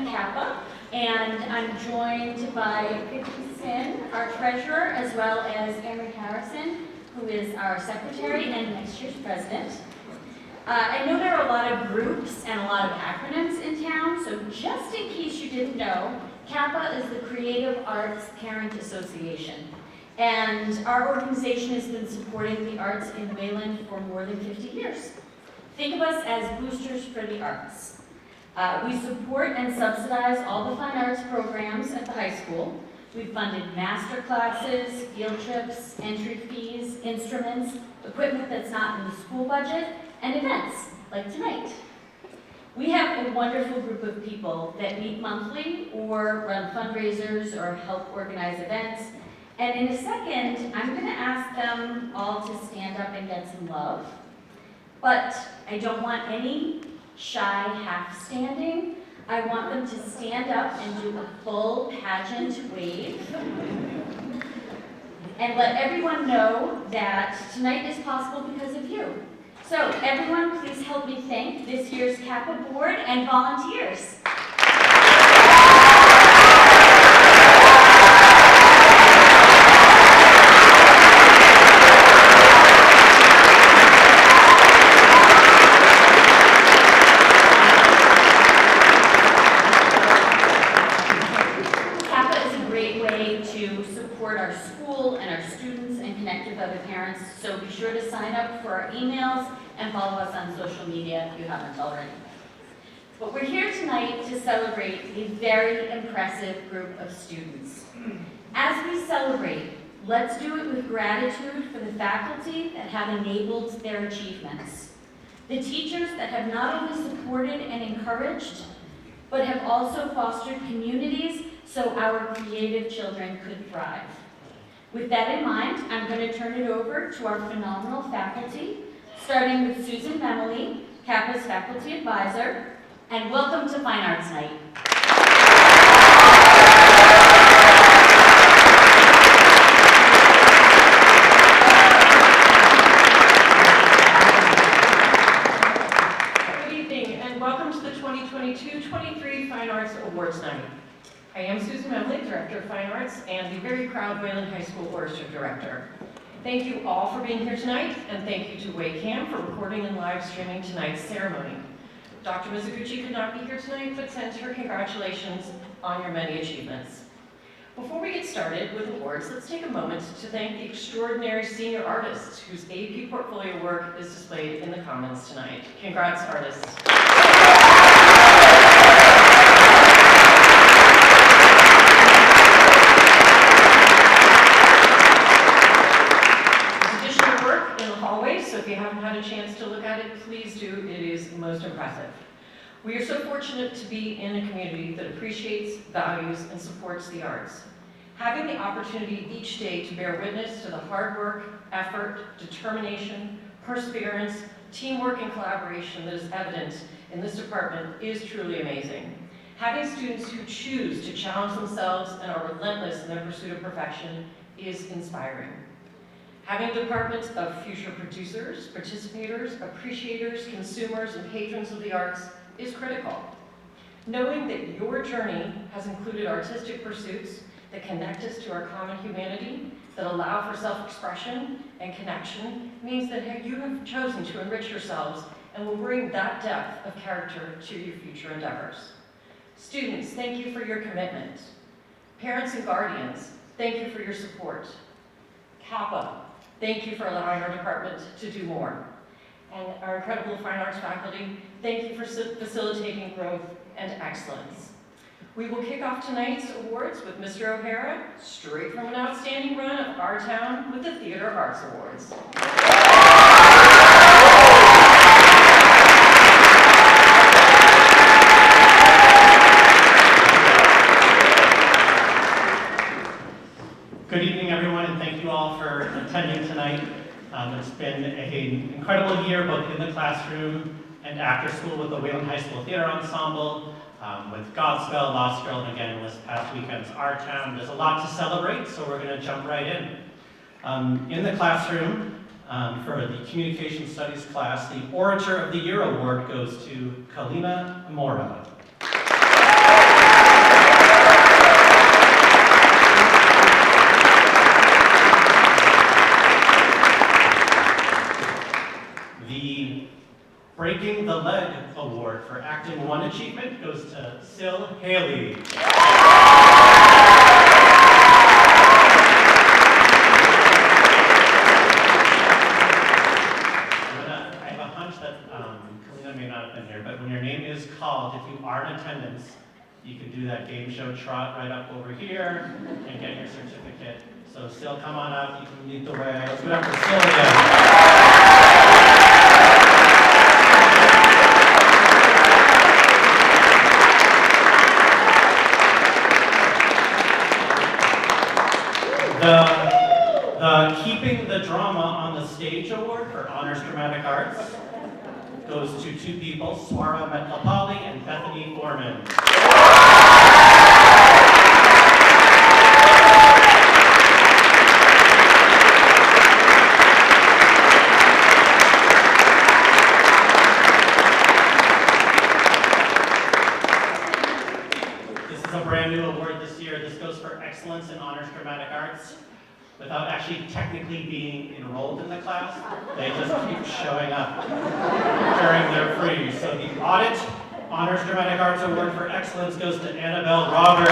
president of CAPA, and I'm joined by Vicky Sin, our treasurer, as well as Emery Harrison, who is our secretary and next year's president. I know there are a lot of groups and a lot of acronyms in town, so just in case you didn't know, CAPA is the Creative Arts Parent Association. And our organization has been supporting the arts in Wayland for more than 50 years. Think of us as boosters for the arts. We support and subsidize all the fine arts programs at the high school. We've funded master classes, field trips, entry fees, instruments, equipment that's not in the school budget, and events, like tonight. We have a wonderful group of people that meet monthly or run fundraisers or help organize events. And in a second, I'm going to ask them all to stand up and get some love. But I don't want any shy half-standing. I want them to stand up and do a full pageant wave. And let everyone know that tonight is possible because of you. So everyone, please help me thank this year's CAPA board and volunteers. So be sure to sign up for our emails and follow us on social media if you haven't already. But we're here tonight to celebrate a very impressive group of students. As we celebrate, let's do it with gratitude for the faculty that have enabled their achievements, the teachers that have not only supported and encouraged, but have also fostered communities so our creative children could thrive. With that in mind, I'm going to turn it over to our phenomenal faculty, starting with Susan Memley, CAPA's faculty advisor, and welcome to Fine Arts Night. Good evening, and welcome to the 2022-23 Fine Arts Awards Night. I am Susan Memley, Director of Fine Arts, and the very proud Wayland High School Orchestra Director. Thank you all for being here tonight, and thank you to WayCam for recording and live streaming tonight's ceremony. Dr. Mizuguchi could not be here tonight, but sends her congratulations on your many achievements. Before we get started with awards, let's take a moment to thank the extraordinary senior artists whose AP portfolio work is displayed in the Commons tonight. Congrats, artists. If you haven't had a chance to look at it, please do. It is most impressive. We are so fortunate to be in a community that appreciates, values, and supports the arts. Having the opportunity each day to bear witness to the hard work, effort, determination, perseverance, teamwork, and collaboration that is evident in this department is truly amazing. Having students who choose to challenge themselves and are relentless in their pursuit of perfection is inspiring. Having a department of future producers, participators, appreciators, consumers, and patrons of the arts is critical. Knowing that your journey has included artistic pursuits that connect us to our common humanity, that allow for self-expression and connection, means that you have chosen to enrich yourselves and will bring that depth of character to your future endeavors. Students, thank you for your commitment. Parents and guardians, thank you for your support. CAPA, thank you for allowing our department to do more. And our incredible fine arts faculty, thank you for facilitating growth and excellence. We will kick off tonight's awards with Mr. O'Hara, straight from an outstanding run of our town with the Theater Arts Awards. Good evening, everyone, and thank you all for attending tonight. It's been an incredible year, both in the classroom and after school with the Wayland High School Theater Ensemble, with Godspell, Lost Girl, and again, this past weekend's Our Town. There's a lot to celebrate, so we're going to jump right in. In the classroom, for the Communication Studies class, the Orator of the Year Award goes to Kalina Mora. Sil Haley. I have a hunch that Kalina may not have been here, but when your name is called, if you are in attendance, you can do that game show trot right up over here and get your certificate. So Sil, come on up, you can lead the way. Let's go up for Sil again. The Keeping the Drama on the Stage Award for Honors Dramatic Arts goes to two people, Swara Metlapalli and Bethany Foreman. This is a brand new award this year. This goes for excellence in honors dramatic arts without actually technically being enrolled in the class. They just keep showing up during their free. So the Audit Honors Dramatic Arts Award for Excellence goes to Annabelle Roberts.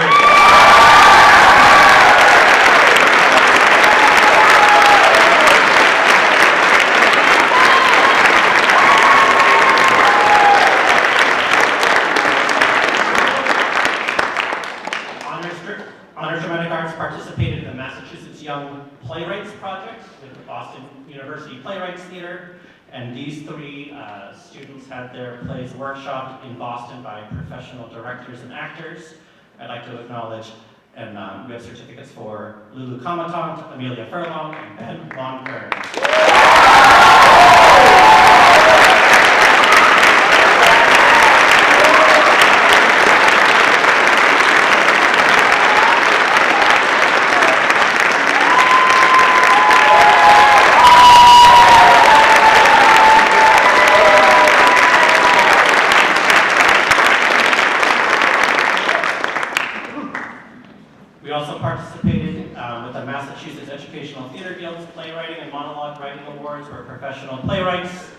Honors Dramatic Arts participated in the Massachusetts Young Playwrights Project with the Boston University Playwrights Theater, and these three students had their plays workshopped in Boston by professional directors and actors. I'd like to acknowledge, and we have certificates for Lulu Comatant, Amelia Furlong, and Ben Monkern. We also participated with the Massachusetts Educational Theater Guild's Playwriting and Monologue Writing Awards, where professional playwrights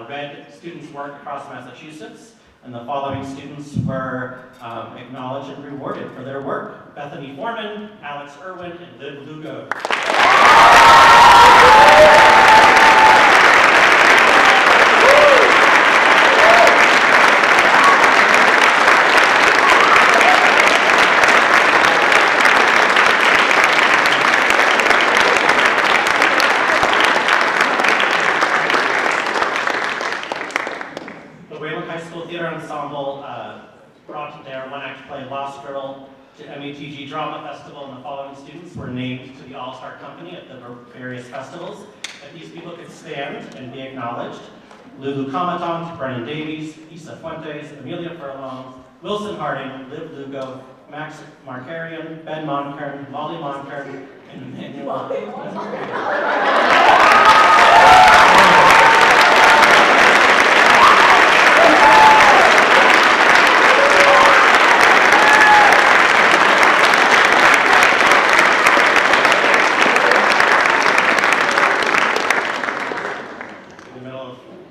read students' work across Massachusetts, and the following students were acknowledged and rewarded for their work: Bethany Foreman, Alex Irwin, and Liv Lugo. Theater Ensemble brought their one-act play Lost Girl to METG Drama Festival, and the following students were named to the All-Star Company at the various festivals. If these people could stand and be acknowledged: Lulu Comatant, Brennan Davies, Isa Fuentes, Amelia Furlong, Wilson Harding, Liv Lugo, Max Markarian, Ben Monkern, Molly Monkern, and Emmanuel.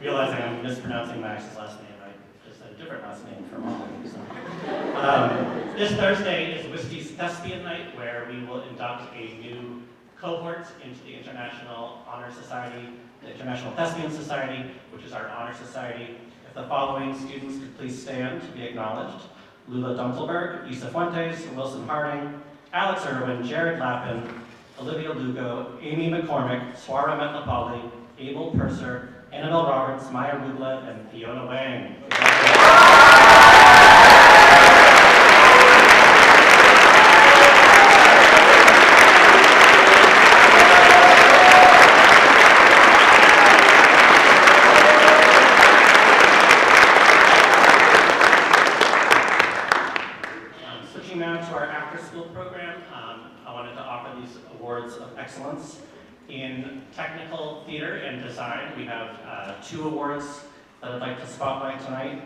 Realizing I'm mispronouncing Max's last name, I just said a different last name for Molly. So. This Thursday is Whiskey's Thespian Night, where we will induct a new cohort into the International Honor Society, the International Thespian Society, which is our honor society. If the following students could please stand to be acknowledged: Lula Dunkelberg, Isa Fuentes, Wilson Harding, Alex Irwin, Jared Lappin, Olivia Lugo, Amy McCormick, Swara Metlapalli, Abel Purser, Annabelle Roberts, Maya Rugla, and Fiona Wang. Switching now to our after-school program, I wanted to offer these awards of excellence. In technical theater and design, we have 2 awards that I'd like to spotlight tonight.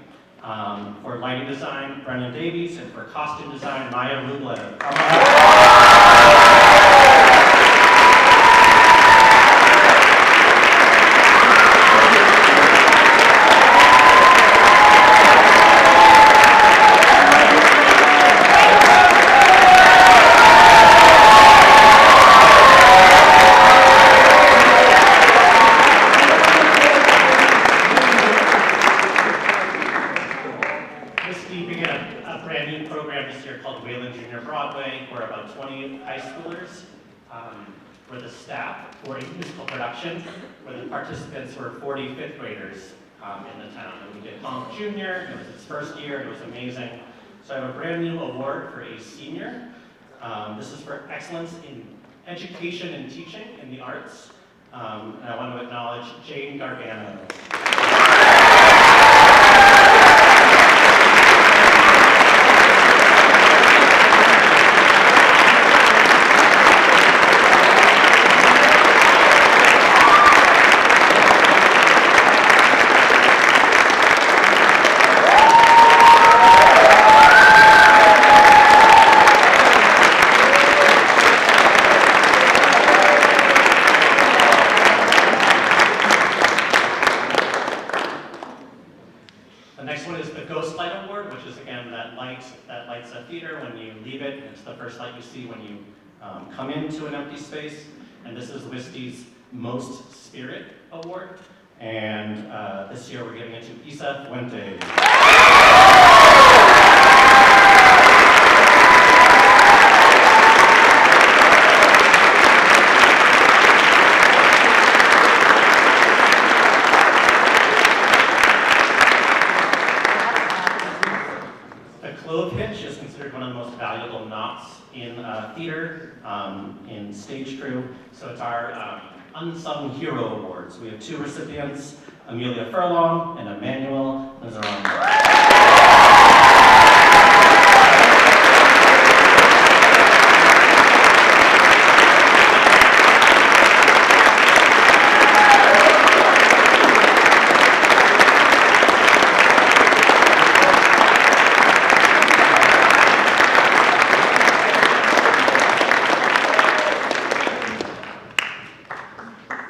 For lighting design, Brennan Davies, and for costume design, Maya Rugla. program this year called Wayland Junior Broadway, where about 20 high schoolers were the staff for a musical production, where the participants were 40 fifth graders in the town. And we did Conch Junior, it was its first year, it was amazing. So I have a brand new award for a senior. This is for excellence in education and teaching in the arts. And I want to acknowledge Jane Gargano. The next one is the Ghost Light Award, which is again that lights a theater when you leave it. It's the first light you see when you come into an empty space. And this is Whiskey's Most Spirit Award. And this year we're giving it to Isa Fuente. Clove hitch is considered one of the most valuable knots in theater, in stage crew. So it's our Unsung Hero Awards. We have 2 recipients, Amelia Furlong and Emmanuel Nazaron.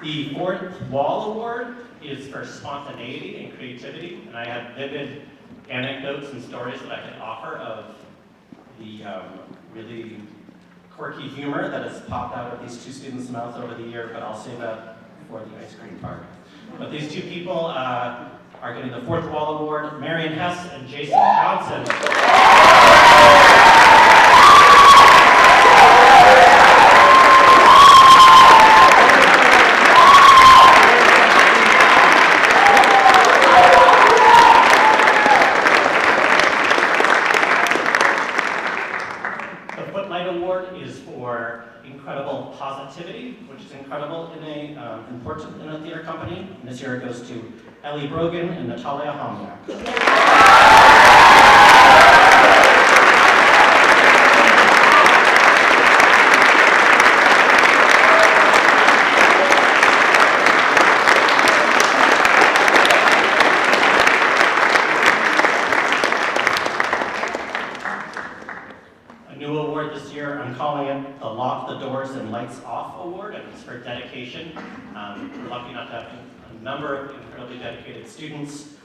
The Fourth Wall Award is for spontaneity and creativity, and I have vivid anecdotes and stories that I can offer of the really quirky humor that has popped out of these 2 students' mouths over the year, but I'll save that for the ice cream part. But these 2 people are getting the Fourth Wall Award, Marion Hess and Jason Johnson. Is for incredible positivity, which is incredible in important in a theater company. And this year it goes to Ellie Brogan and Natalia Homyak. New award this year, I'm calling it the Lock the Doors and Lights Off Award, and it's for dedication. We're lucky enough to have a number of incredibly dedicated students.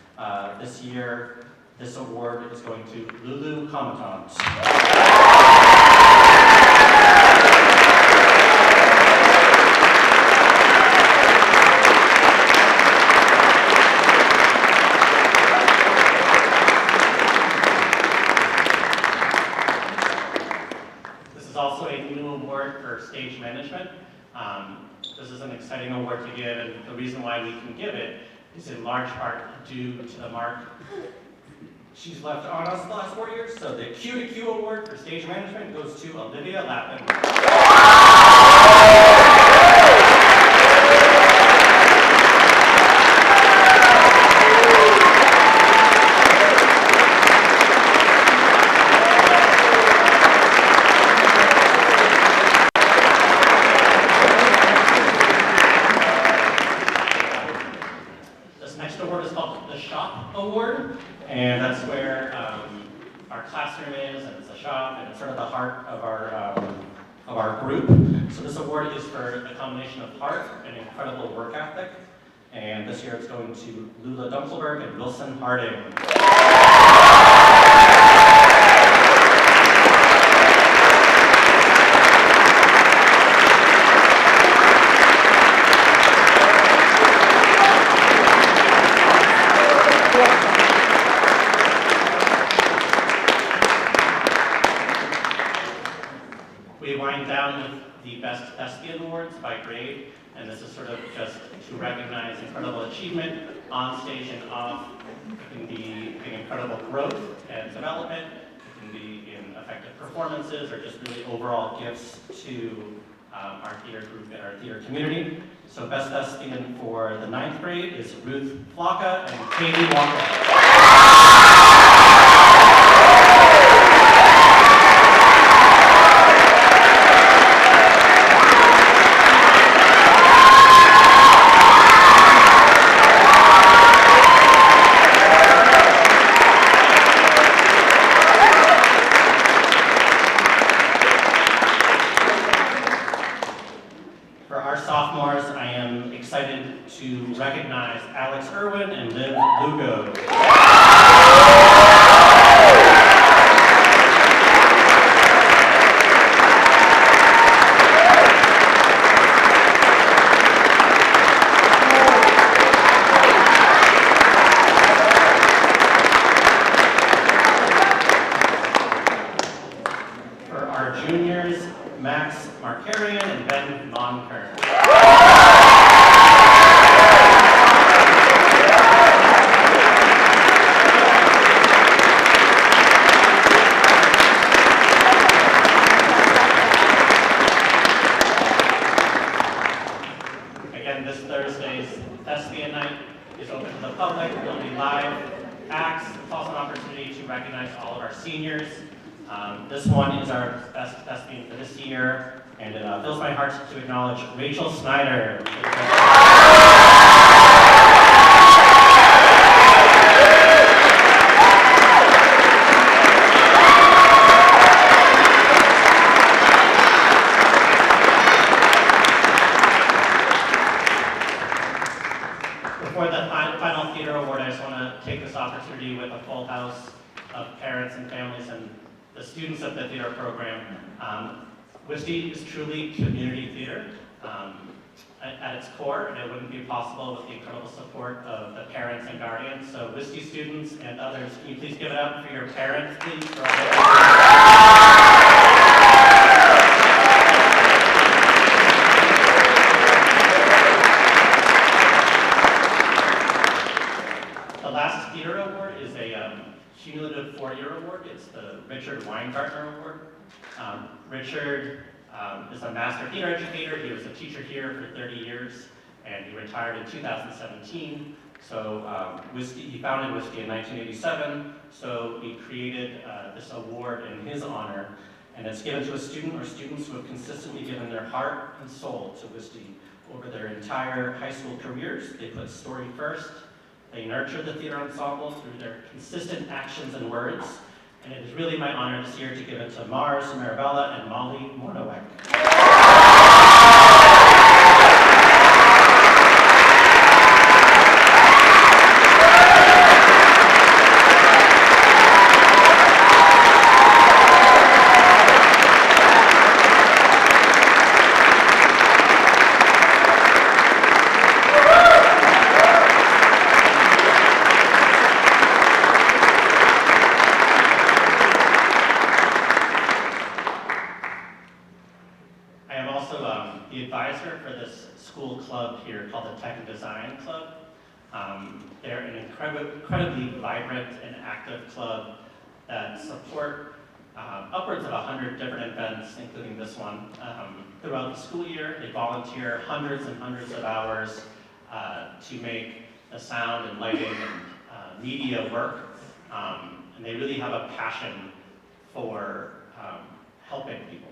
This year, this award is going to Lulu Comitant. Also a new award for stage management. This is an exciting award to give, and the reason why we can give it is in large part due to the mark she's left on us the last 4 years. So the Q to Q award for stage management goes to Olivia Lappin. Award, and that's where our classroom is, and it's a shop, and it's sort of the heart of our group. So this award is for a combination of heart and incredible work ethic, and this year it's going to Lula Dunkelberg and Wilson Harding. We wind down with the Best Thespian Awards by grade, and this is sort of just to recognize incredible achievement on stage and off. It can be in incredible growth and development. It can be in effective performances or just really overall gifts to our theater group and our theater community. So Best Thespian for the 9th grade is Ruth Flocka and Katie Walker. For our sophomores, I am excited to recognize Alex Irwin and Liv Lugo. For our juniors, Max Markarian and Ben Monkern. Again, this Thursday's Thespian Night is open to the public. There will be live acts. It's also an opportunity to recognize all of our seniors. This one is our Best Thespian for this year, and it fills my heart to acknowledge Rachel Snyder. Before the final theater award, I just want to take this opportunity with a full house of parents and families and the students of the theater program. WISD is truly community theater at its core, and it wouldn't be possible with the incredible support of the parents and guardians. So WISD students and others, can you please give it up for your parents, please? For all The last theater award is a cumulative 4-year award. It's the Richard Weingartner Award. Richard is a master theater educator. He was a teacher here for 30 years, and he retired in 2017. So he founded WISD in 1987, so he created this award in his honor, and it's given to a student or students who have consistently given their heart and soul to WISD over their entire high school careers. They put story first. They nurture the theater ensemble through their consistent actions and words, and it is really my honor this year to give it to Mars Marabella and Molly Mornowek. The advisor for this school club here called the Tech and Design Club. They're an incredibly vibrant and active club that support upwards of 100 different events, including this one. Throughout the school year, they volunteer hundreds and hundreds of hours to make the sound and lighting and media work. And they really have a passion for helping people.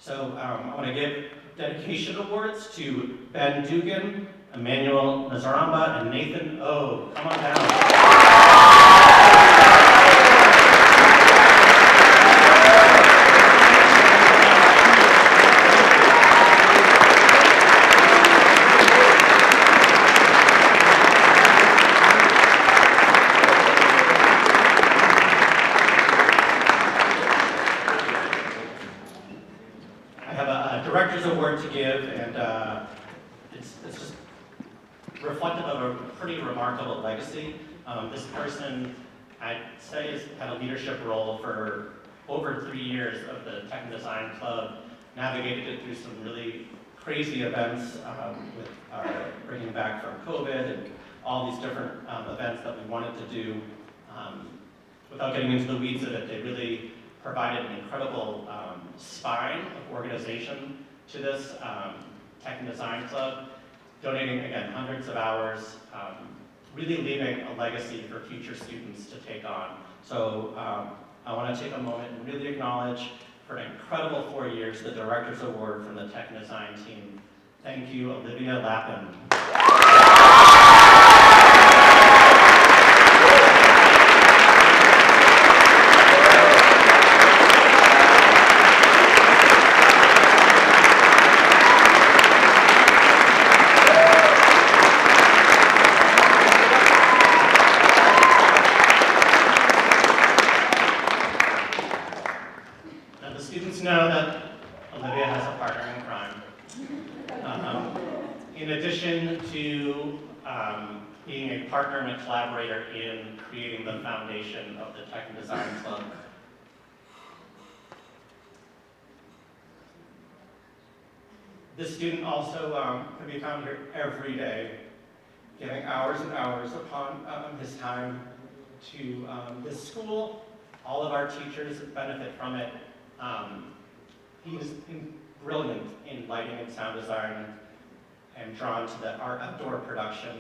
So I want to give dedication awards to Ben Dugan, Emmanuel Nazaramba, and Nathan O. Come on down. Director's Award to give, and it's just reflective of a pretty remarkable legacy. This person, I'd say, has had a leadership role for over 3 years of the Tech and Design Club, navigated it through some really crazy events with bringing back from COVID and all these different events that we wanted to do. Without getting into the weeds of it, they really provided an incredible spine of organization to this Tech and Design Club, donating, again, hundreds of hours, really leaving a legacy for future students to take on. So I want to take a moment and really acknowledge, for an incredible 4 years, the Director's Award from the Tech and Design team. Thank you, Olivia Lappin. Know that Olivia has a partner in crime. In addition to being a partner and a collaborator in creating the foundation of the Tech and Design Club, this student also can be found here every day, giving hours and hours upon his time to this school. All of our teachers benefit from it. He is brilliant in lighting and sound design, and drawn to our outdoor production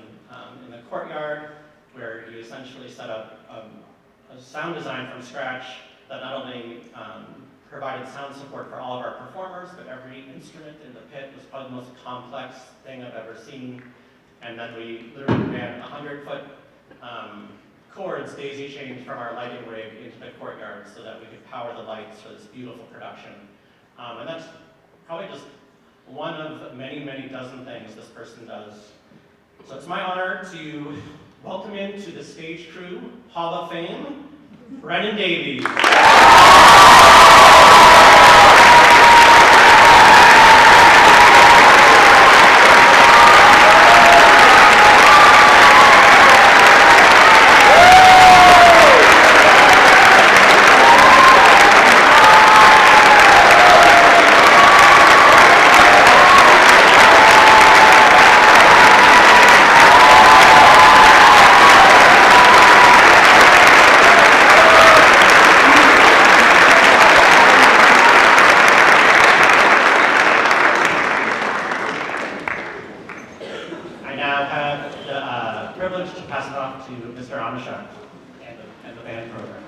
in the courtyard, where he essentially set up a sound design from scratch that not only provided sound support for all of our performers, but every instrument in the pit was probably the most complex thing I've ever seen. And then we literally ran 100-foot cords, daisy chained from our lighting rig into the courtyard so that we could power the lights for this beautiful production. And that's probably just one of many, many dozen things this person does. So it's my honor to welcome into the Stage Crew Hall of Fame, Brennan Davies. And the band program.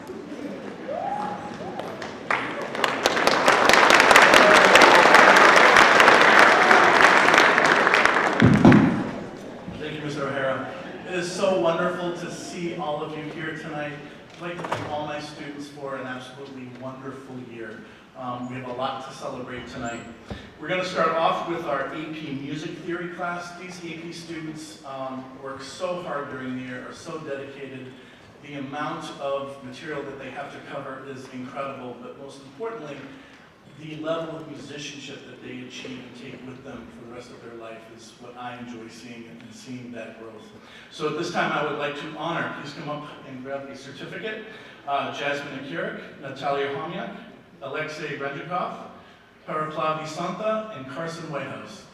Thank you, Mr. O'Hara. It is so wonderful to see all of you here tonight. I'd like to thank all my students for an absolutely wonderful year. We have a lot to celebrate tonight. We're going to start off with our AP Music Theory class. These AP students work so hard during the year, are so dedicated. The amount of material that they have to cover is incredible, but most importantly, the level of musicianship that they achieve and take with them for the rest of their life is what I enjoy seeing, and seeing that growth. So at this time, I would like to honor, please come up and grab a certificate, Jasmine Akirik, Natalia Homyak, Alexei Renjikov, Paraplavi Santa, and Carson Whitehouse.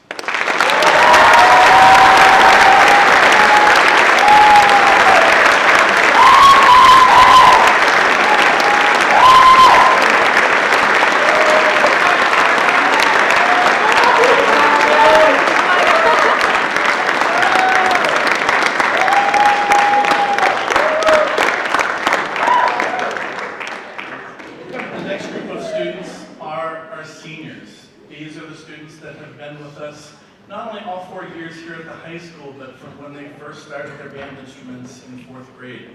Started their band instruments in 4th grade.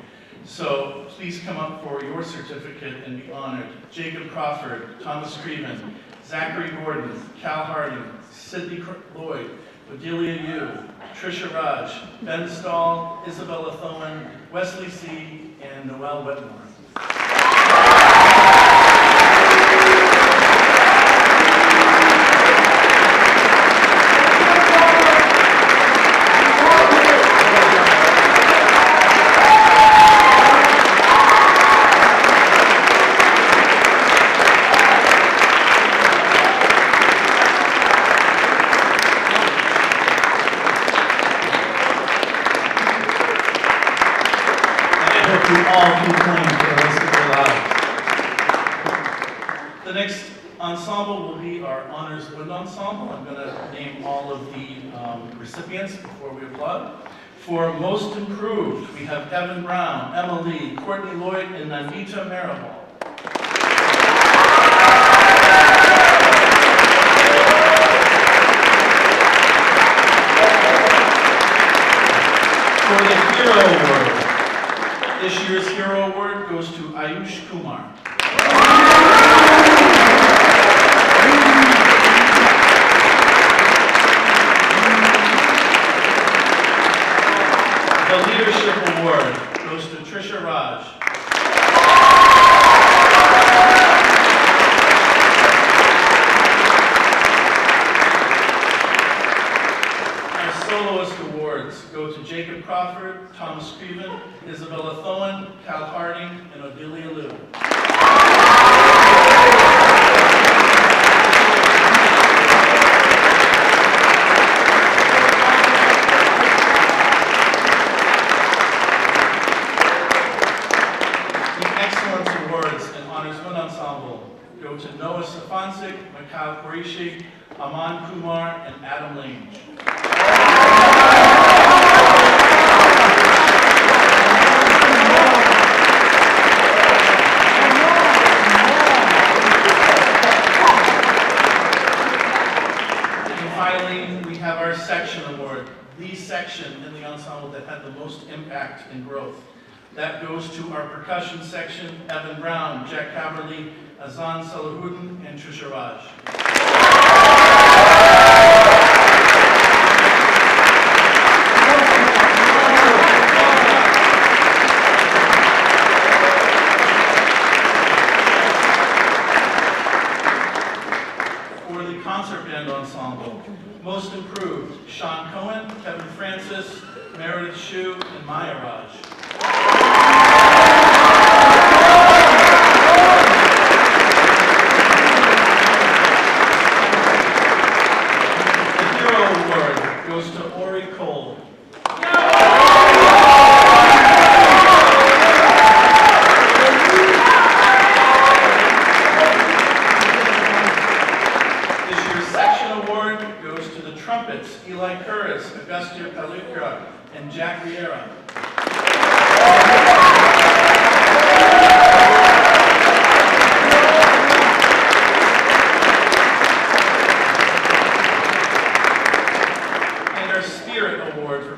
So please come up for your certificate and be honored. Jacob Crawford, Thomas Creven, Zachary Gordon, Cal Harding, Sidney Lloyd, Bedelia Yu, Trisha Raj, Ben Stahl, Isabella Thoman, Wesley C., and Noel Wetmore. The next ensemble will be our Honors Wind Ensemble. I'm going to name all of the recipients before we applaud. For Most Improved, we have Evan Brown, Emma Lee, Courtney Lloyd, and Nandita Maribal. For the Hero Award, this year's Hero Award goes to Ayush Kumar. The Leadership Award goes to Trisha Raj. Our Soloist Awards go to Jacob Crawford, Thomas Creven, Isabella Thoen, Cal Harding, and Odelia Liu. Go to Noah Stefancic, Mikhail Qureshi, Aman Kumar, and Adam Lange. And finally, we have our section award, the section in the ensemble that had the most impact and growth. That goes to our percussion section, Evan Brown, Jack Caberly, Azan Salahuddin, and Trisha Raj. For the concert band ensemble, Most Improved, Sean Cohen, Kevin Francis, Meredith Shue, and Maya Raj. Goes to Ori Cole. This year's section award goes to the trumpets, Eli Curris, Augustia Palucra, and Jack Riera.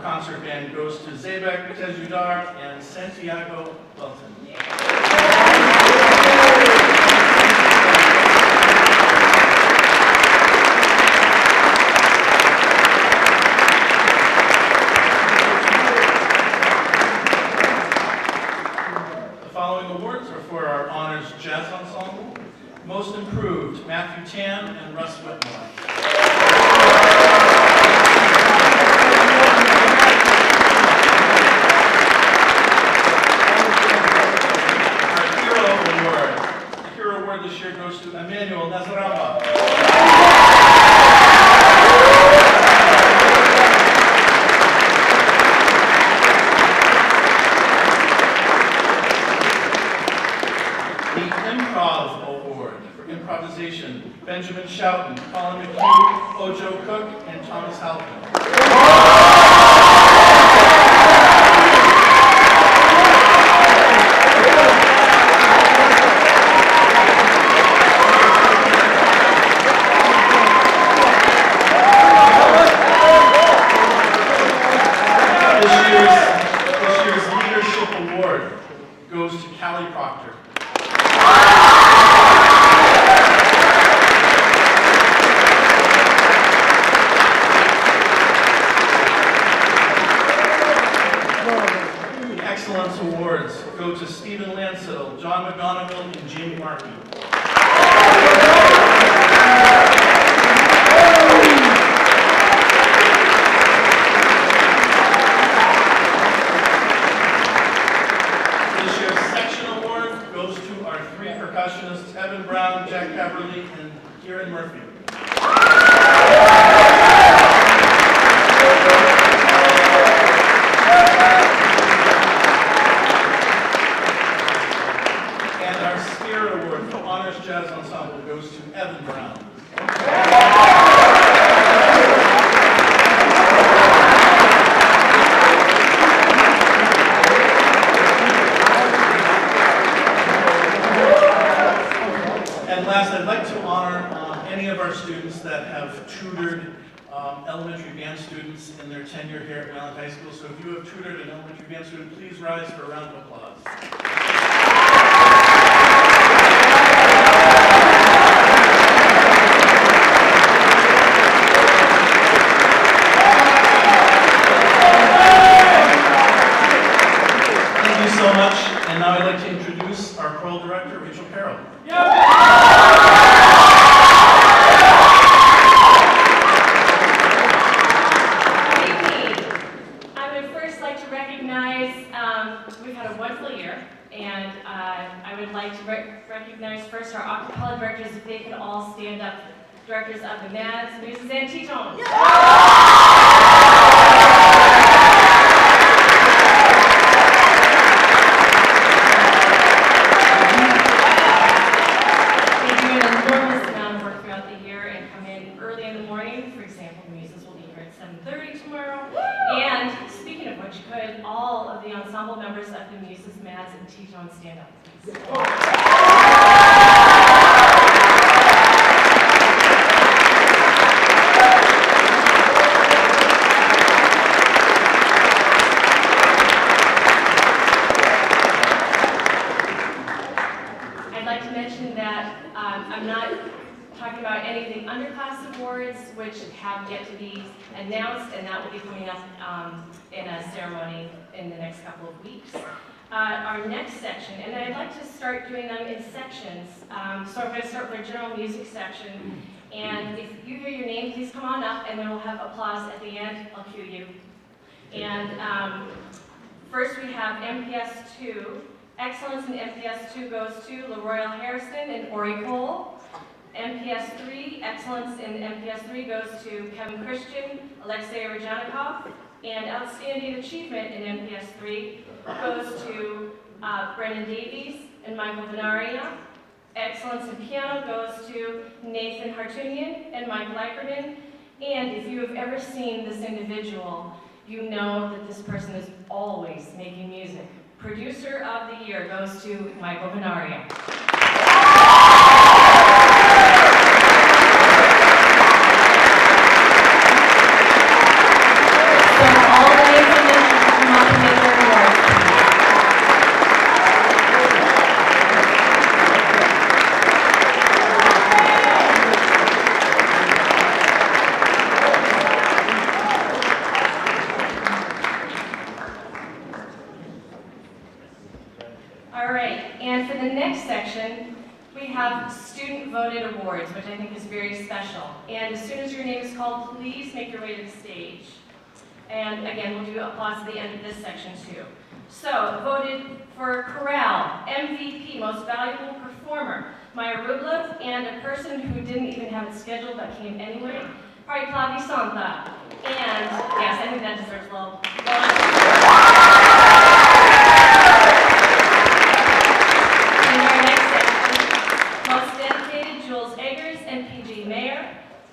Concert band goes to Zeybek Tejudar and Santiago Welton. The following awards are for our Honors Jazz Ensemble. Most Improved, Matthew Tan and Russ Whitmore. This year goes to Emmanuel Nazaramba. The Improv Award for improvisation, Benjamin Shoughton, Colin McHugh, Ojo Cook, and Thomas Halpin. Goes to Callie Proctor. The Excellence Awards go to Stephen Lansell, John McGonigal, and Jamie Markey. Percussionists Evan Brown, Jack Caberly, and Kieran Murphy. And our Spirit Award for Honors Jazz Ensemble goes to Evan Brown. And last, I'd like to honor any of our students that have tutored elementary band students in their tenure here at Wayland High School. So if you have tutored an elementary band student, please rise for a round of applause. Thank you so much. And now I'd like to introduce our choral director, Rachel Carroll. We've had a wonderful year, and I would like to recognize first our acapella directors, if they could all stand up. Directors of the Mads, Muses, and T-Tones. They do an enormous amount of work throughout the year and come in early in the morning. For example, the Muses will be here at 7:30 tomorrow. And speaking of which, could all of the ensemble members of the Muses, Mads, and T-Tones stand up, please? I'd like to mention that I'm not talking about any of the underclass awards, which have yet to be announced, and that will be coming up in a ceremony in the next couple of weeks. Our next section, and I'd like to start doing them in sections. So I'm going to start with our general music section, and if you hear your name, please come on up, and then we'll have applause at the end. I'll cue you. And first we have MPS 2. Excellence in MPS 2 goes to LaRoyal Harrison and Ori Cole. MPS 3, excellence in MPS 3 goes to Kevin Christian, Alexei Rajanikov, and outstanding achievement in MPS 3 goes to Brennan Davies and Michael Venaria. Excellence in piano goes to Nathan Hartunian and Mike Leikerman. And if you have ever seen this individual, you know that this person is always making music. Producer of the year goes to Michael Venaria. Student-voted awards, which I think is very special. And as soon as your name is called, please make your way to the stage. And again, we'll do applause at the end of this section too. So, voted for Chorale, MVP, Most Valuable Performer, Maya Rublev, and a person who didn't even have it scheduled but came anyway, Pariklavi Santa. And yes, I think that deserves a little.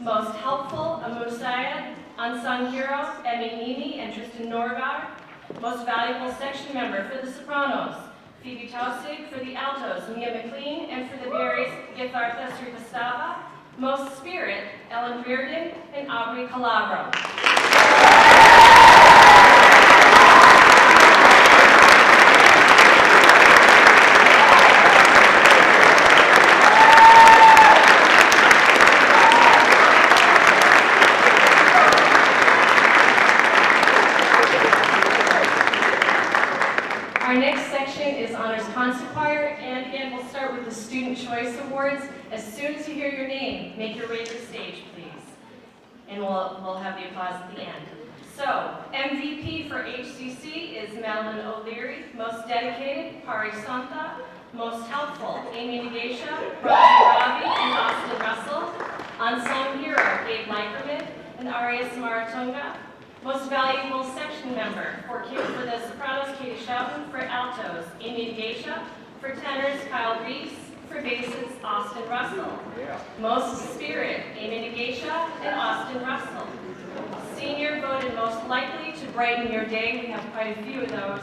Most helpful, Amu Syed, unsung hero, Emmy Nimi and Tristan Norgard. Most valuable section member for the sopranos, Phoebe Tausig; for the altos, Mia McLean; and for the baries, Githartha Srivastava. Most spirit, Ellen Reardon and Aubrey Calabro. Our next section is Honors Concert Choir, and again, we'll start with the Student Choice Awards. As soon as you hear your name, make your way to the stage, please. And we'll have the applause at the end. So, MVP for HCC is Madeline O'Leary. Most dedicated, Pari Santa. Most helpful, Amy Nagesha, Roger Ravi, and Austin Russell. Unsung hero, Gabe Leikerman and Arya Samaratunga. Most valuable section member for the sopranos, Katie Schouten; for altos, Amy Nagesha; for tenors, Kyle Reese; for Bases, Austin Russell. Most Spirit, Amy Negasha and Austin Russell. Senior voted most likely to brighten your day. We have quite a few of those.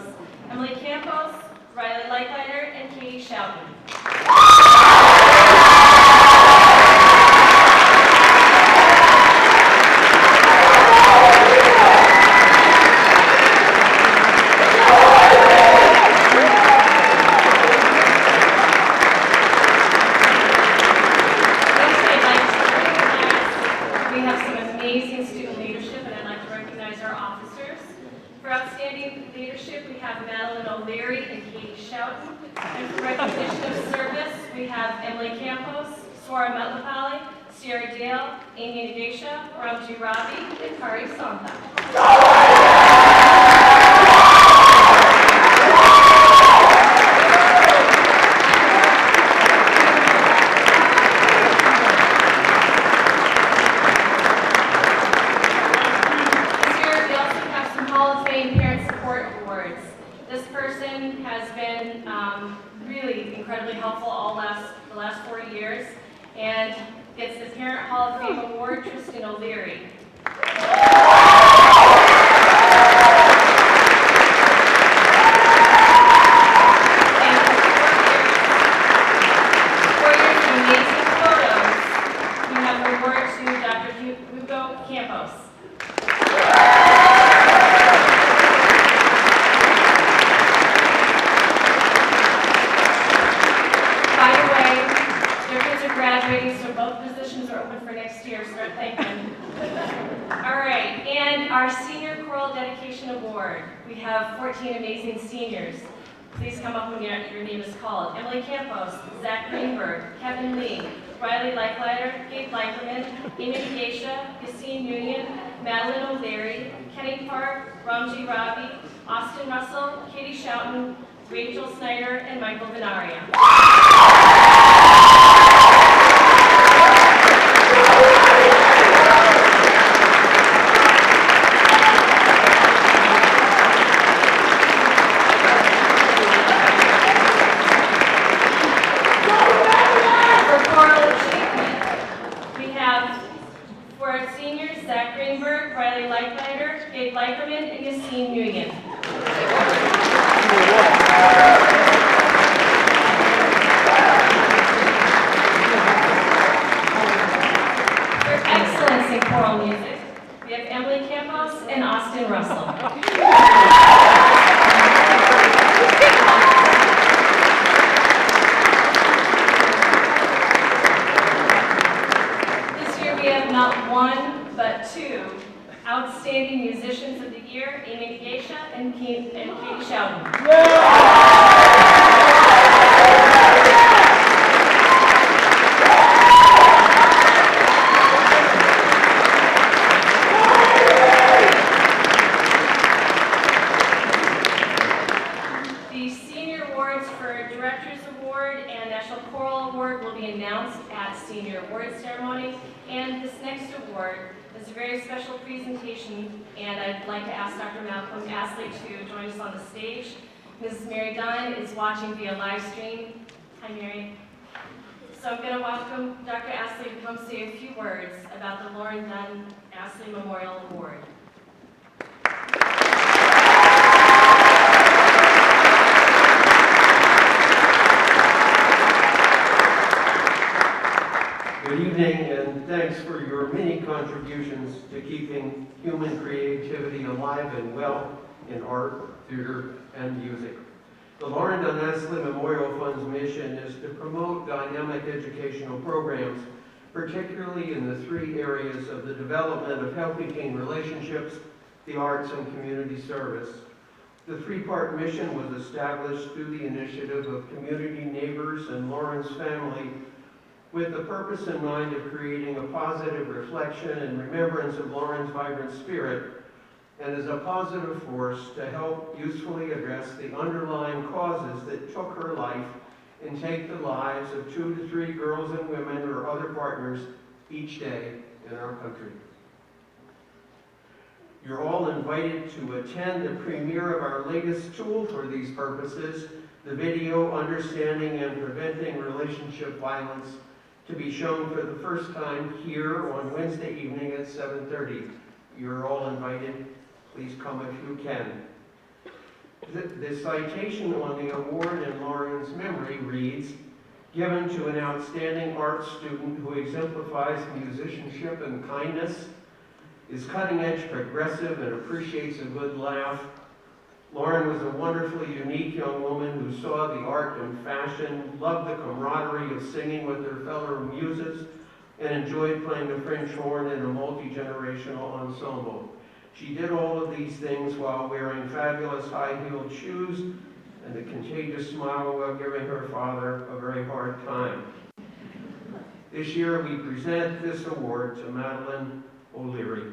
Emily Campos, Riley Leichleiter, and Katie Schouten. Austin Russell, Katie Schouten, Rachel Snyder, and Michael Venaria. For choral achievement, we have for our seniors, Zach Greenberg, Riley Leichleiter, Gabe Leicherman, and Yassine Nguyen. For excellence in choral music, we have Emily Campos and Austin Russell. This year we have not one, but two outstanding musicians of the year, Amy Negasha and Katie Schouten. The Senior Awards for Directors Award and National Choral Award will be announced at Senior Awards Ceremony, and this next award is a very special presentation, and I'd like to ask Dr. Malcolm Astley to join us on the stage. Mrs. Mary Dunn is watching via live stream. Hi, Mary. So I'm going to welcome Dr. Astley to come say a few words about the Lauren Dunn Astley Memorial Award. Good evening, and thanks for your many contributions to keeping human creativity alive and well in art, theater, and music. The Lauren Dunn Astley Memorial Fund's mission is to promote dynamic educational programs, particularly in the three areas of the development of healthy teen relationships, the arts, and community service. The three-part mission was established through the initiative of community neighbors and Lauren's family, with the purpose in mind of creating a positive reflection and remembrance of Lauren's vibrant spirit, and as a positive force to help usefully address the underlying causes that took her life and take the lives of 2 to 3 girls and women or other partners each day in our country. You're all invited to attend the premiere of our latest tool for these purposes, the video Understanding and Preventing Relationship Violence to be shown for the first time here on Wednesday evening at 7:30. You're all invited. Please come if you can. The citation on the award in Lauren's memory reads, given to an outstanding art student who exemplifies musicianship and kindness, is cutting-edge, progressive, and appreciates a good laugh. Lauren was a wonderfully unique young woman who saw the art and fashion, loved the camaraderie of singing with her fellow muses, and enjoyed playing the French horn in a multi-generational ensemble. She did all of these things while wearing fabulous high-heeled shoes and a contagious smile while giving her father a very hard time. This year we present this award to Madeline O'Leary.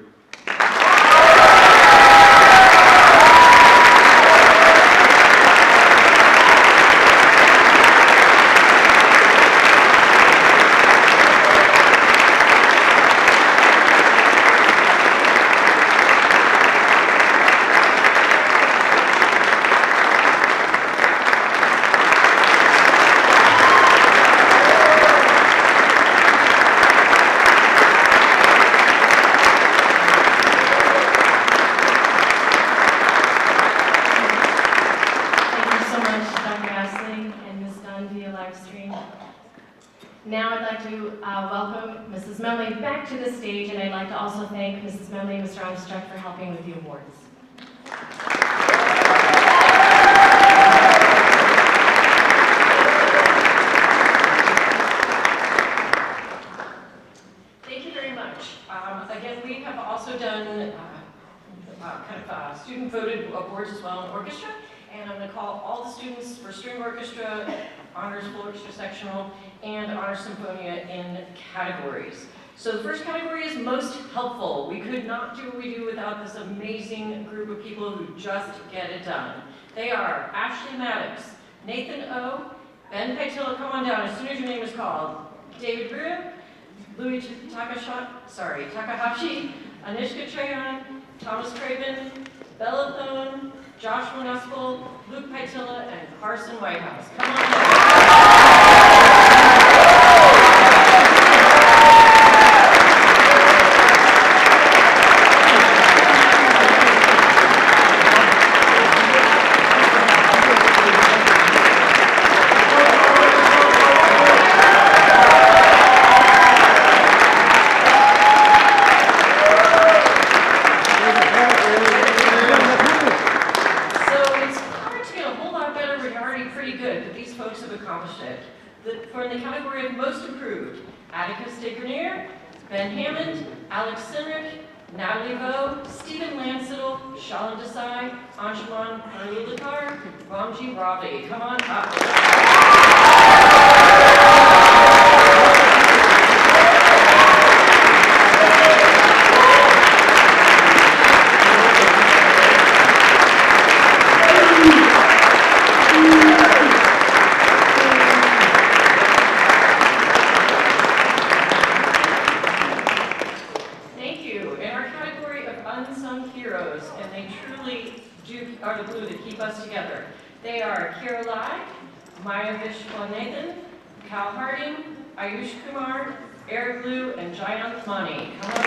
Now I'd like to welcome Mrs. Memley back to the stage, and I'd like to also thank Mrs. Memley and Mr. Armstrong for helping with the awards. Thank you very much. Again, we have also done student voted awards as well in orchestra, and I'm going to call all the students for string orchestra, honors full orchestra sectional, and honors symphonia in categories. So the first category is most helpful. We could not do what we do without this amazing group of people who just get it done. They are Ashley Maddox, Nathan O, Ben Paitilla, come on down as soon as your name is called, David Brew, Louis Takahashi, Anishka Trayon, Thomas Craven, Bella Thone, Joshua Nuspel, Luke Paitilla, and Carson Whitehouse. Come on For in the category of most improved, Atticus DeGrenier, Ben Hammond, Alex Sinrich, Natalie Vo, Stephen Lansiddle, Shalin Desai, Anshuman Parulakar, Ramji Ravi. Come on up. Are the glue that keep us together. They are Kira Lai, Maya Vishwanathan, Cal Harding, Ayush Kumar, Eric Liu, and Jayanth Mani. Come on down.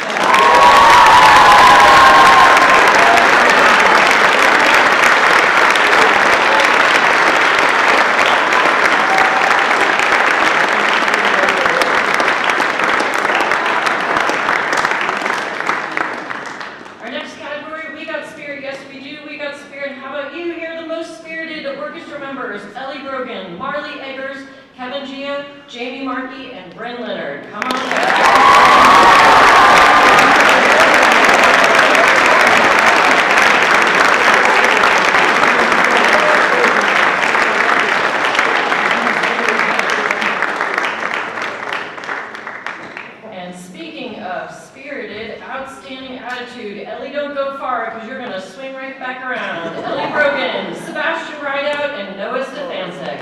Jamie Markey and Bryn Leonard. Come on down. And speaking of spirited, outstanding attitude, Ellie, don't go far because you're going to swing right back around. Ellie Brogan, Sebastian Rideout, and Noah Stefansek.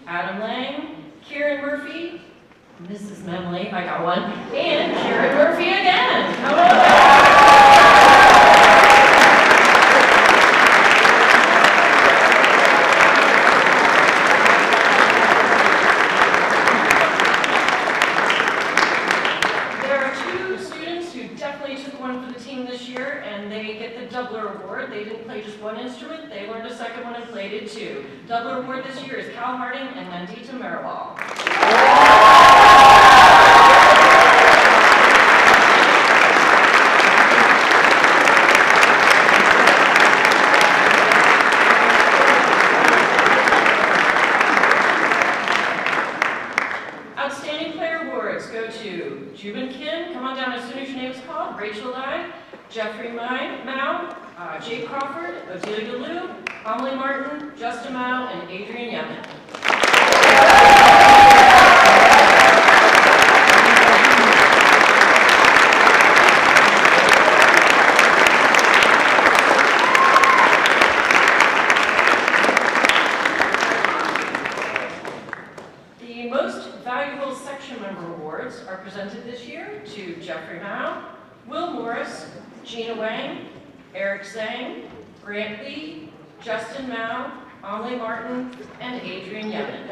Adam Lang, Kieran Murphy, Mrs. Memley, I got one, and Kieran Murphy again. Come on back. There are two students who definitely took one for the team this year, and they get the Doubler Award. They didn't play just one instrument, they learned a second one and played it too. Doubler Award this year is Cal Harding and Nandita Maribal. Outstanding Player Awards go to Jubin Kim, come on down as soon as your name is called, Rachel Lai, Jeffrey Mao, Jake Crawford, Odelia Galoo, Amelie Martin, Justin Mao, and Adrian Yemen. The most valuable section member awards are presented this year to Jeffrey Mao, Will Morris, Gina Wang, Eric Zhang, Grant Lee, Justin Mao, Amelie Martin, and Adrian Yemen.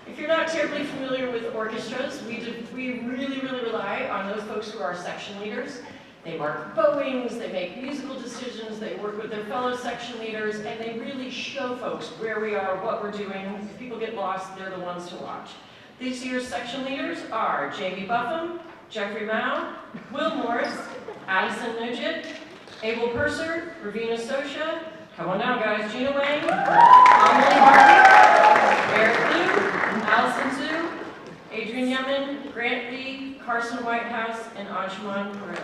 If you're not terribly familiar with orchestras, we really rely on those folks who are section leaders. They mark bowings, they make musical decisions, they work with their fellow section leaders, and they really show folks where we are, what we're doing. If people get lost, they're the ones to watch. This year's section leaders are Jamie Buffum, Jeffrey Mao, Will Morris, Addison Nugent, Abel Purser, Ravina Sosha, come on down guys, Gina Wang, Amelie Martin, Eric Liu, Allison Zhu, Adrian Yemen, Grant Lee, Carson Whitehouse, and Anshuman Pereira.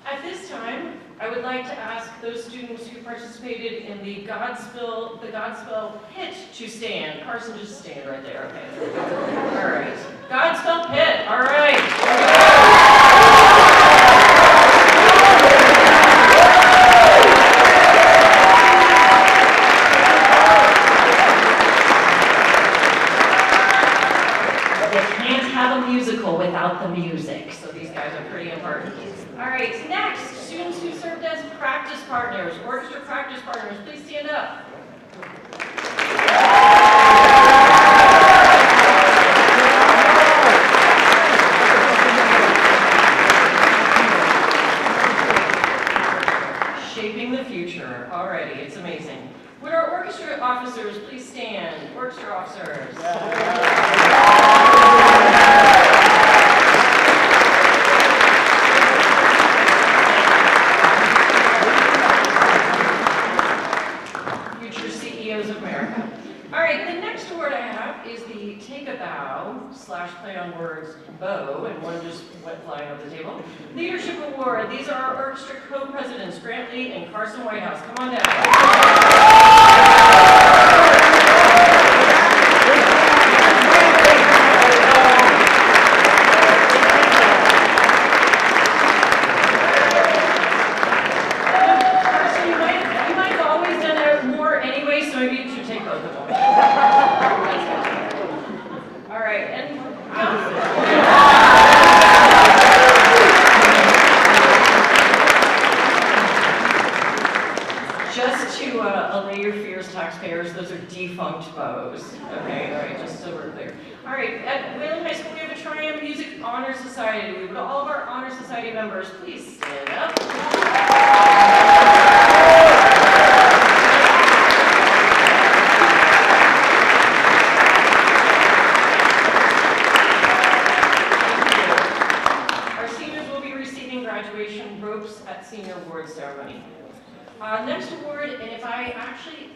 At this time, I would like to ask those students who participated in the Godspell Pit to stand. Carson, just stand right there, okay? All right. Godspell Pit, all right. You can't have a musical without the music, so these guys are pretty important. All right, next, students who served as practice partners, orchestra practice partners, please stand up. Shaping the future, alrighty, it's amazing. Would our orchestra officers please stand? Orchestra officers. Future CEOs of America. All right, the next award I have is the Take a Bow / play on words bow, and one just went flying over the table. Leadership Award. These are our orchestra co-presidents, Grant Lee and Carson Whitehouse. Come on down. Carson, you might have always done it more anyway, so maybe you should take both of them. All right, and just to allay your fears, taxpayers, those are defunct bows. Okay, all right, just so we're clear. All right, at Wayland High School, we have a Triumph Music Honor Society. Would all of our Honor Society members please stand up? senior award ceremony. Next award, and if I actually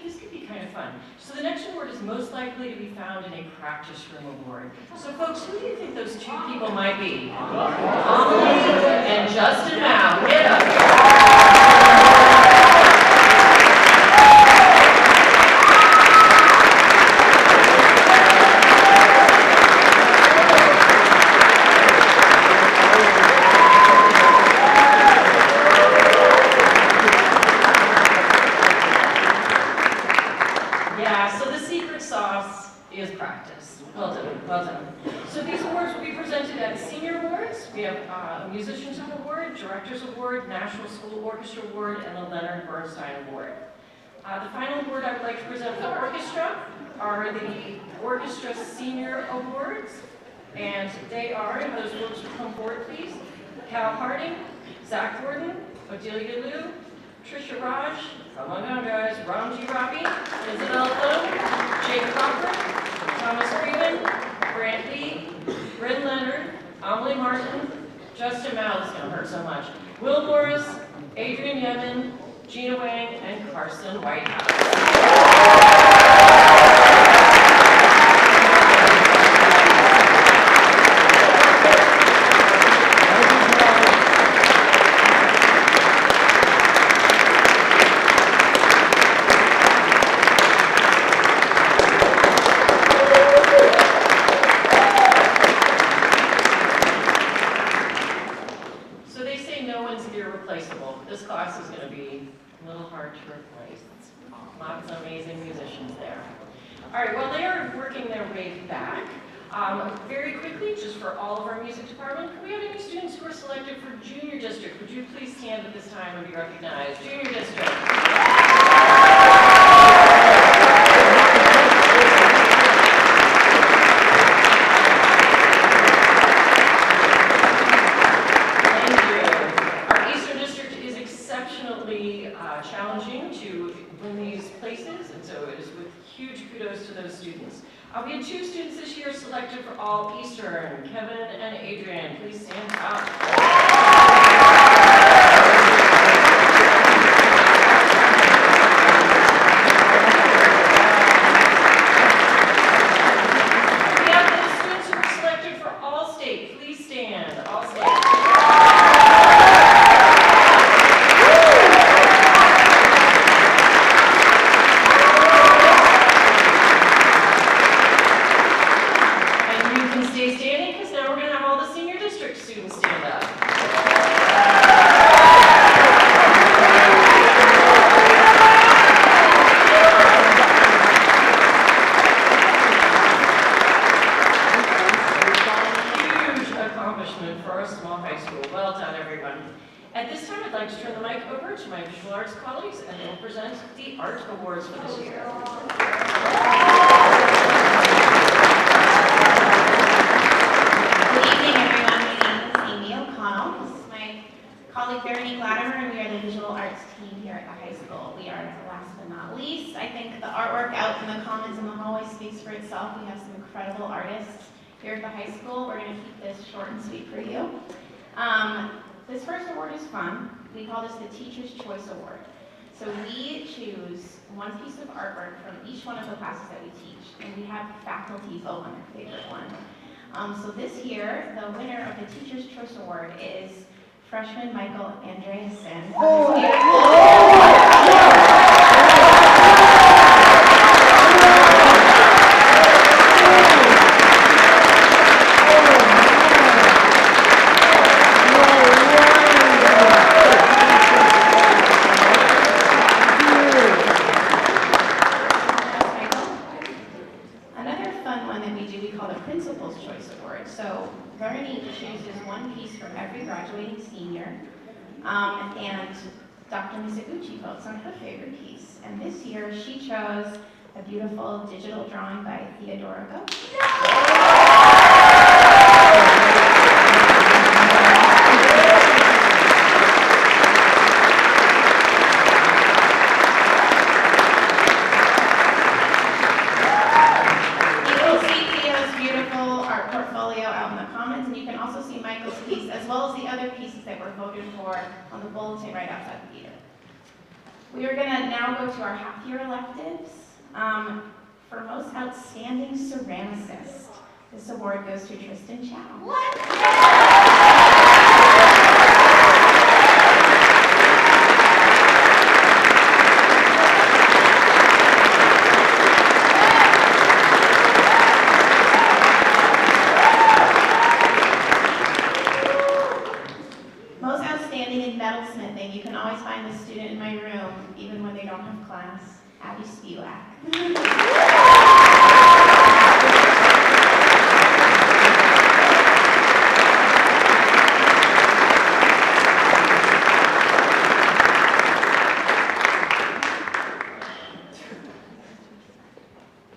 this could be kind of fun. So the next award is most likely to be found in a practice room award. So folks, who do you think those two people might be? Amelie and Justin Mao. Get up. Yeah, so the secret sauce is practice. Well done, well done. So these awards will be presented at Senior Awards. We have a Musicians Award, Directors Award, National School Orchestra Award, and the Leonard Bernstein Award. The final award I would like to present for the orchestra are the Orchestra Senior Awards. And they are, and those awards will come forward please, Cal Harding, Zach Gordon, Odelia Liu, Trisha Raj, come on down guys, Ramji Ravi, Isabel Bloom, Jake Crawford, Thomas Freeman, Grant Lee, Bryn Leonard, Amelie Martin, Justin Mao, this is going to hurt so much, Will Morris, Adrian Yemen, Gina Wang, and Carson Whitehouse. So they say no one's irreplaceable. This class is going to be a little hard to replace. Lots of amazing musicians there. All right, while they are working their way back, very quickly, just for all of our music department, can we have any students who are selected for junior district? Would you please stand at this time and be recognized? Junior district. Thank you. Our Eastern district is exceptionally challenging to win these places, and so it is with huge kudos to those students. We had two students this year selected for All Eastern, Kevin and Adrian. Please stand up. We have those students who were selected for All State. Please stand. All State. And you can stay standing because now we're going to have all the senior district students stand up. Huge accomplishment for a small high school. Well done, everyone. At this time, I'd like to turn the mic over to my visual arts colleagues, and they'll present the art awards for this year. Good evening, everyone. My name is Amy O'Connell. This is my colleague Veronique Latimer, and we are the visual arts team here at the high school. We are, last but not least, I think the artwork out in the commons in the hallway speaks for itself. We have some incredible artists here at the high school. We're going to keep this short and sweet for you. This first award is fun. We call this the Teacher's Choice Award. So we choose one piece of artwork from each one of the classes that we teach, and we have faculty vote on their favorite one. So this year, the winner of the Teacher's Choice Award is freshman Michael Andreasen. For his beautiful Another fun one that we do, we call the Principal's Choice Award. So Veronique chooses one piece from every graduating senior, and Dr. Mizuguchi votes on her favorite piece. And this year, she chose a beautiful digital drawing by Theodora Go. You can see Theo's beautiful art portfolio out in the comments, and you can also see Michael's piece as well as the other pieces that were voted for on the bulletin right outside the theater. We are gonna now go to our half-year electives. For most outstanding ceramicist, this award goes to Tristan Chow. Most outstanding in metalsmithing, you can always find a student in my room, even when they don't have class, Abby Spivak.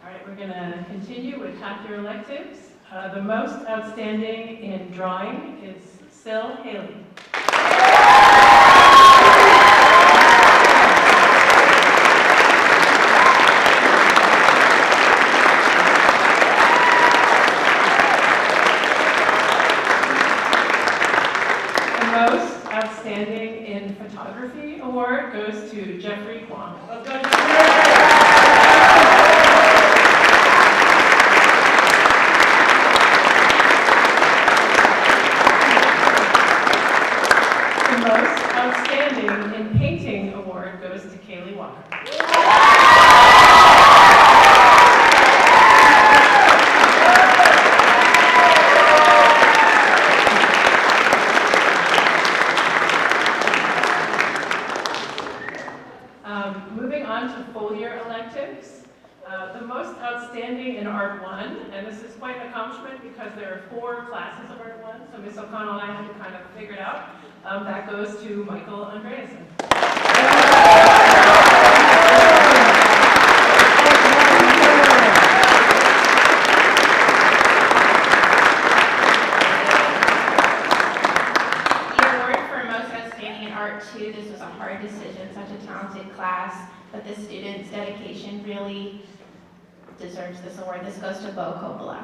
All right, we're going to continue with half-year electives. The most outstanding in drawing is Sil Haley. The most outstanding in photography award goes to Jeffrey Kwong. Let's go, Jeffrey! Most outstanding in painting award goes to Kaylee Walker. Moving on to full year electives. The most outstanding in Art 1, and this is quite an accomplishment because there are 4 classes of Art 1, so Ms. O'Connell and I had to kind of figure it out. That goes to Michael Andreasen. The award for most outstanding in Art 2, this was a hard decision, such a talented class, but the student's dedication really deserves this award. This goes to Bo Coppola.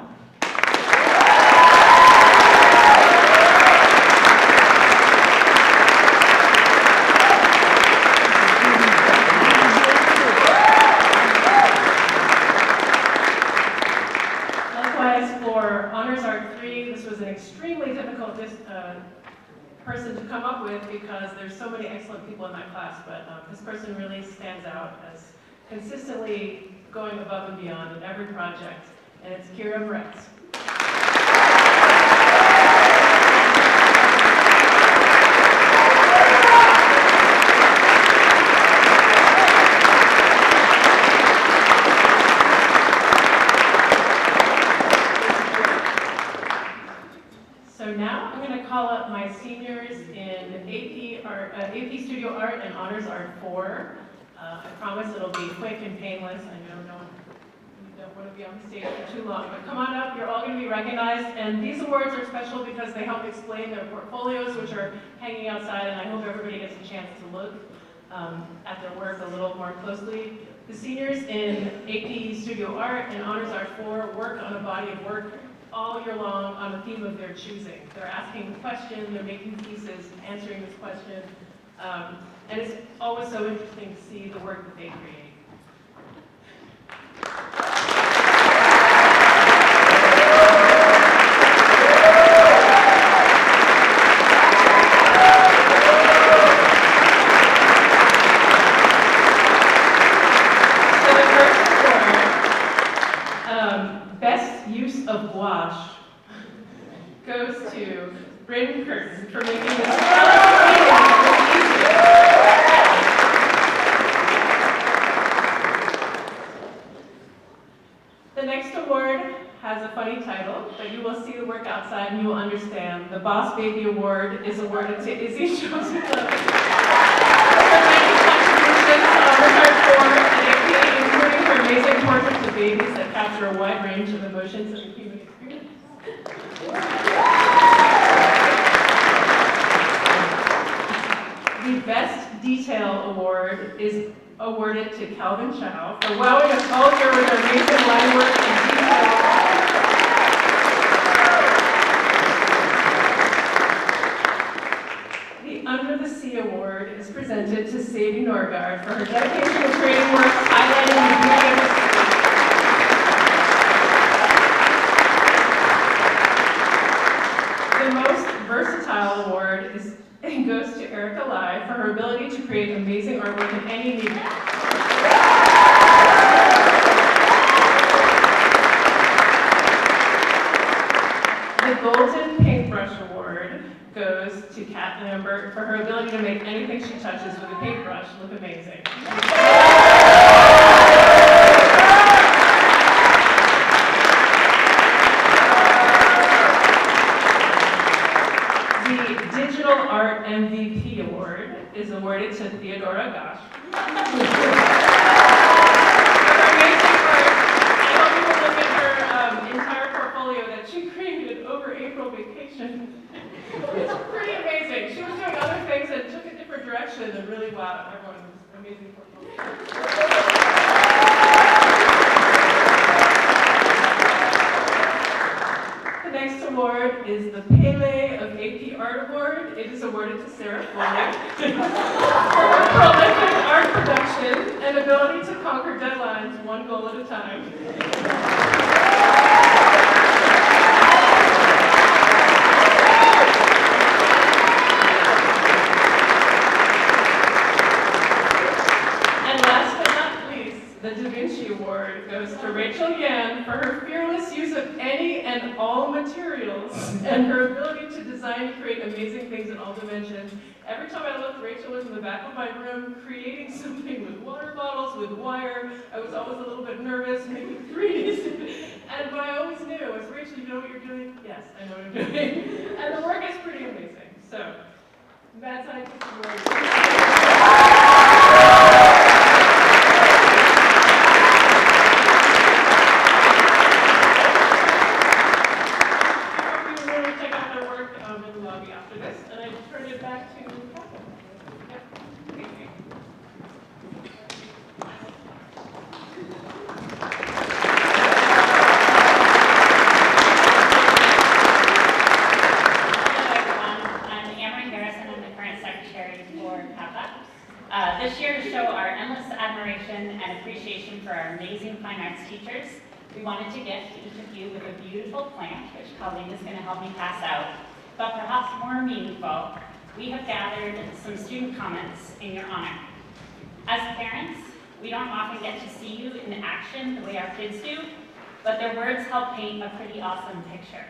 Likewise, for Honors Art 3, this was an extremely difficult person to come up with because there's so many excellent people in that class, but this person really stands out as consistently going above and beyond in every project, and it's Kira Brett. So now I'm going to call up my seniors in AP Studio Art and Honors Art 4. I promise it'll be quick and painless. I know you don't want to be on the stage for too long, but come on up. You're all going to be recognized, and these awards are special because they help explain their portfolios, which are hanging outside, and I hope everybody gets a chance to look at their work a little more closely. The seniors in AP Studio Art and Honors Art 4 work on a body of work all year long on a theme of their choosing. They're asking questions, they're making pieces, answering this question, and it's always so interesting to see the work that they create. So the first award, Best Use of Gouache, goes to Bryn Curtin for making this The next award has a funny title, but you will see the work outside and you will understand. The Boss Baby Award is awarded to Izzy Joseph for many contributions to Honors Art 4 and AP, including her amazing portraits of babies that capture a wide range of emotions and human experience. The Best Detail Award is awarded to Calvin Chow for wowing us all year with her amazing line work and detail. Beauregard for her dedication to creating works highlighting the beauty of her city. The most versatile award goes to Erica Lai for her ability to create amazing artwork in any medium. The Golden Paintbrush Award goes to Kat Lambert for her ability to make anything she touches with a paintbrush look amazing. The Digital Art MVP Award is awarded to Theodora Gosh. It's pretty amazing. She was doing other things and took a different direction and really wowed everyone. It was an amazing portfolio. The next award is the Pele of AP Art Award. It is awarded to Sarah Foley for her prolific art production and ability to conquer deadlines one goal at a time. The Da Vinci Award goes to Rachel Yan for her fearless use of any and all materials and her ability to design and create amazing things in all dimensions. Every time I looked, Rachel was in the back of my room creating something with water bottles, with wire. I was always a little bit nervous, making 3Ds. And what I always knew was, Rachel, you know what you're doing? Yes, I know what I'm doing. And the work is pretty amazing. So, Mad Scientist Award. After this, and I turn it back to CAPA. Yep. Thank you. Hello everyone, I'm Harrison. I'm the current secretary for CAPA. This year, to show our endless admiration and appreciation for our amazing fine arts teachers, we wanted to gift each of you with a beautiful plant, which Colleen is going to help me pass out. But perhaps more meaningful, we have gathered some student comments in your honor. As parents, we don't often get to see you in action the way our kids do, but their words help paint a pretty awesome picture.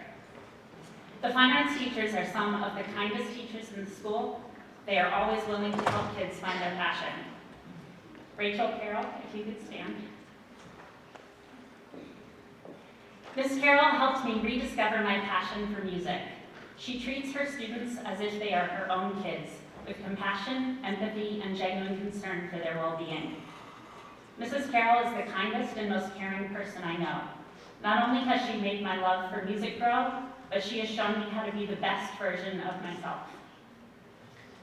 The fine arts teachers are some of the kindest teachers in the school. They are always willing to help kids find their passion. Rachel, Carol, if you could stand. Miss Carol helped me rediscover my passion for music. She treats her students as if they are her own kids, with compassion, empathy, and genuine concern for their well-being. Mrs. Carroll is the kindest and most caring person I know. Not only has she made my love for music grow, but she has shown me how to be the best version of myself.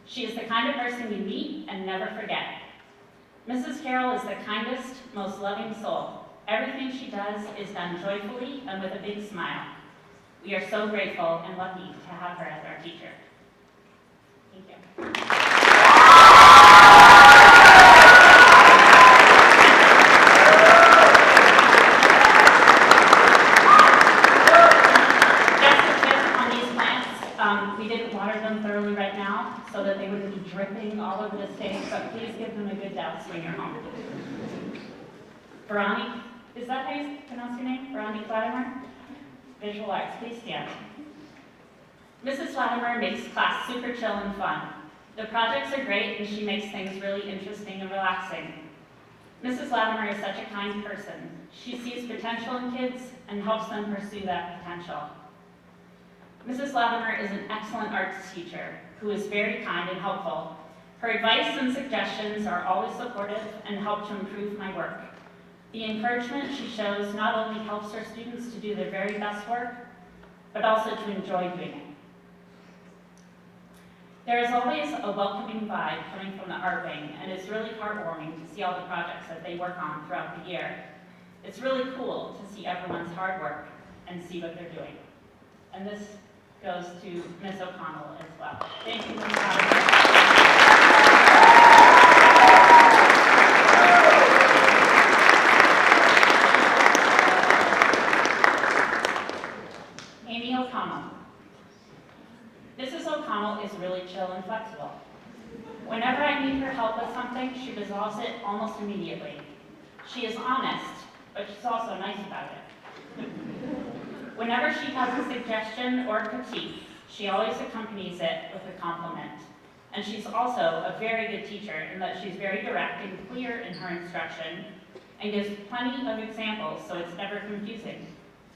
She is the kind of person you meet and never forget. Mrs. Carroll is the kindest, most loving soul. Everything she does is done joyfully and with a big smile. We are so grateful and lucky to have her as our teacher. Thank you. Just a tip on these plants, we didn't water them thoroughly right now so that they wouldn't be dripping all over the stage, but please give them a good douse when you're home. Veronique, is that how you pronounce your name? Veronique Latimer? Visual arts, please stand. Mrs. Latimer makes class super chill and fun. The projects are great and she makes things really interesting and relaxing. Mrs. Latimer is such a kind person. She sees potential in kids and helps them pursue that potential. Mrs. Latimer is an excellent arts teacher who is very kind and helpful. Her advice and suggestions are always supportive and help to improve my work. The encouragement she shows not only helps her students to do their very best work, but also to enjoy doing it. There is always a welcoming vibe coming from the art wing, and it's really heartwarming to see all the projects that they work on throughout the year. It's really cool to see everyone's hard work and see what they're doing. And this goes to Ms. O'Connell as well. Thank you, Ms. O'Connell. O'Connell. Mrs. O'Connell is really chill and flexible. Whenever I need her help with something, she resolves it almost immediately. She is honest, but she's also nice about it. Whenever she has a suggestion or critique, she always accompanies it with a compliment. And she's also a very good teacher in that she's very direct and clear in her instruction and gives plenty of examples so it's never confusing.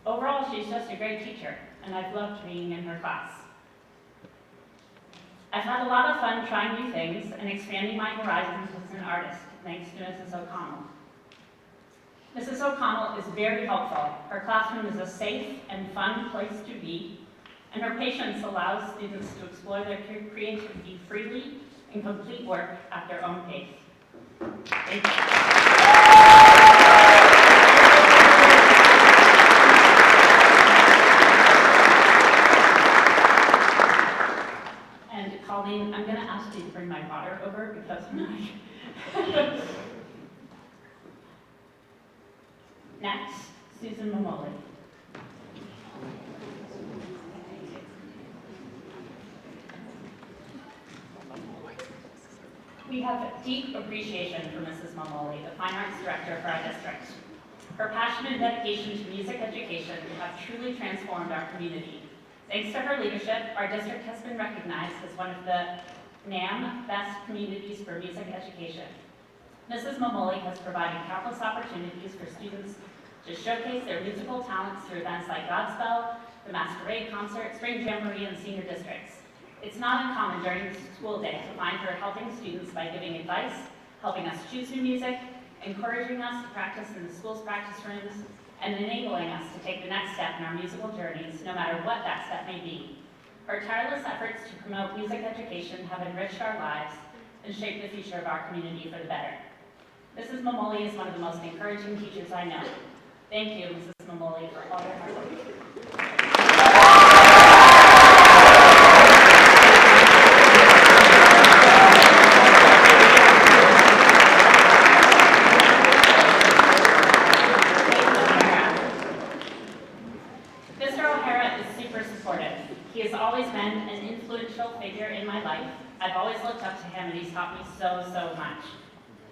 Overall, she's just a great teacher, and I've loved being in her class. I've had a lot of fun trying new things and expanding my horizons as an artist, thanks to Mrs. O'Connell. Mrs. O'Connell is very helpful. Her classroom is a safe and fun place to be, and her patience allows students to explore their creativity freely and complete work at their own pace. Thank you. And Colleen, I'm going to ask you to bring my water over because my... Next, Susan Momoli. We have deep appreciation for Mrs. Momoli, the Fine Arts Director for our district. Her passion and dedication to music education have truly transformed our community. Thanks to her leadership, our district has been recognized as one of the NAM Best Communities for Music Education. Mrs. Momoli has provided countless opportunities for students to showcase their musical talents through events like Godspell, the Masquerade Concert, Spring Jamboree, and senior districts. It's not uncommon during the school day to find her helping students by giving advice, helping us choose new music, encouraging us to practice in the school's practice rooms, and enabling us to take the next step in our musical journeys, no matter what that step may be. Her tireless efforts to promote music education have enriched our lives and shaped the future of our community for the better. Mrs. Momoli is one of the most encouraging teachers I know. Thank you, Mrs. Momoli, for all your hard work. Mr. O'Hara is super supportive. He has always been an influential figure in my life. I've always looked up to him and he's taught me so much.